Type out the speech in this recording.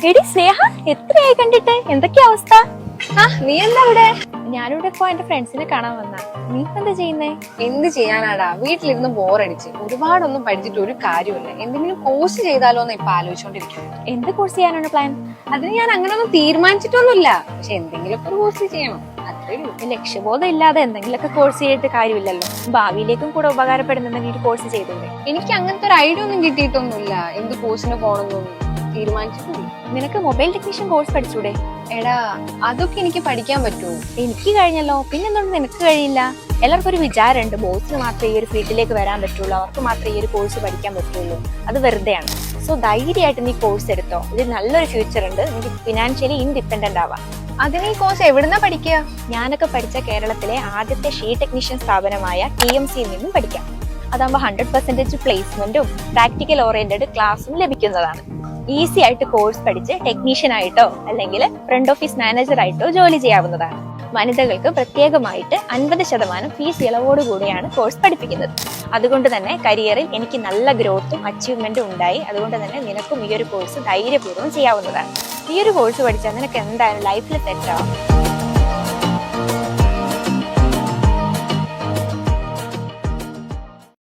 എടി സ്നേഹ, എത്രയായി കണ്ടിട്ട്? എന്തൊക്കെയാ അവസ്ഥ? നീ എന്താ ഇവിടെ? ഞാനിവിടെ ഇപ്പൊ എന്റെ ഫ്രണ്ട്സിനെ കാണാൻ വന്ന. നീ ഇപ്പൊ എന്താ ചെയ്യുന്നേ? എന്ത് ചെയ്യാനാടാ, വീട്ടിലിരുന്ന് ബോറടിച്ച് ഒരുപാടൊന്നും പഠിച്ചിട്ട് ഒരു കാര്യമില്ല. എന്തെങ്കിലും കോഴ്സ് ചെയ്താലോ എന്ന് ഇപ്പൊ ആലോചിച്ചോണ്ടിരിക്കുന്നു. എന്ത് കോഴ്സ് ചെയ്യാനാണ് പ്ലാൻ? അതിന് ഞാൻ അങ്ങനെ ഒന്നും തീരുമാനിച്ചിട്ടൊന്നുമില്ല. പക്ഷെ എന്തെങ്കിലും ഒരു കോഴ്സ് ചെയ്യണം, അത്രേ ഉള്ളൂ. ലക്ഷ്യബോധം ഇല്ലാതെ എന്തെങ്കിലുമൊക്കെ കോഴ്സ് ചെയ്തിട്ട് കാര്യമില്ലല്ലോ. ഭാവിയിലേക്കും കൂടെ ഉപകാരപ്പെടുന്നുണ്ടെങ്കിൽ ഒരു കോഴ്സ് ചെയ്തൂടെ? എനിക്ക് അങ്ങനത്തെ ഒരു ഐഡിയ ഒന്നും കിട്ടിയിട്ടൊന്നുമില്ല. എന്ത് കോഴ്സിന് പോകണമെന്നൊന്നും തീരുമാനിച്ചിട്ടില്ല. നിനക്ക് മൊബൈൽ ടെക്നീഷ്യൻ കോഴ്സ് പഠിച്ചൂടെ? എടാ, അതൊക്കെ എനിക്ക് പഠിക്കാൻ പറ്റുമോ? എനിക്ക് കഴിഞ്ഞല്ലോ, പിന്നെന്തുകൊണ്ട് നിനക്ക് കഴിയില്ല? എല്ലാവർക്കും ഒരു വിചാരമുണ്ട്, ബോയ്സിന് മാത്രമേ ഈ ഒരു ഫീൽഡിലേക്ക് വരാൻ പറ്റുള്ളൂ, അവർക്ക് മാത്രമേ ഈ ഒരു കോഴ്സ് പഠിക്കാൻ പറ്റുള്ളൂ. അത് വെറുതെയാണ്. സോ ധൈര്യമായിട്ട് നീ കോഴ്സ് എടുത്തോ. ഇതിൽ നല്ലൊരു ഫ്യൂച്ചർ ഉണ്ട്. നിനക്ക് ഫിനാൻഷ്യലി ഇൻഡിപെൻഡന്റ് ആവാം. അതിന് ഈ കോഴ്സ് എവിടുന്നാ പഠിക്കുക? ഞാനൊക്കെ പഠിച്ച കേരളത്തിലെ ആദ്യത്തെ ഷീ ടെക്നീഷ്യൻ സ്ഥാപനമായ TMC നിന്നും പഠിക്കാം. അതാകുമ്പോൾ 100% പ്ലേസ്മെന്റും പ്രാക്ടിക്കൽ ഓറിയന്റഡ് ക്ലാസ്സും ലഭിക്കുന്നതാണ്. ഈസി ആയിട്ട് കോഴ്സ് പഠിച്ച് ടെക്നീഷ്യൻ ആയിട്ടോ അല്ലെങ്കിൽ ഫ്രണ്ട് ഓഫീസ് മാനേജർ ആയിട്ടോ ജോലി ചെയ്യാവുന്നതാണ്. വനിതകൾക്ക് പ്രത്യേകമായിട്ട് 50% ഫീസ് ഇളവോടുകൂടിയാണ് കോഴ്സ് പഠിപ്പിക്കുന്നത്. അതുകൊണ്ട് തന്നെ കരിയറിൽ എനിക്ക് നല്ല ഗ്രോത്തും അച്ചീവ്മെന്റും ഉണ്ടായി. അതുകൊണ്ട് തന്നെ നിനക്കും ഈ ഒരു കോഴ്സ് ധൈര്യപൂർവ്വം ചെയ്യാവുന്നതാണ്. ഈ ഒരു കോഴ്സ് പഠിച്ചാൽ നിനക്ക് എന്തായാലും ലൈഫിൽ സെറ്റ് ആവും.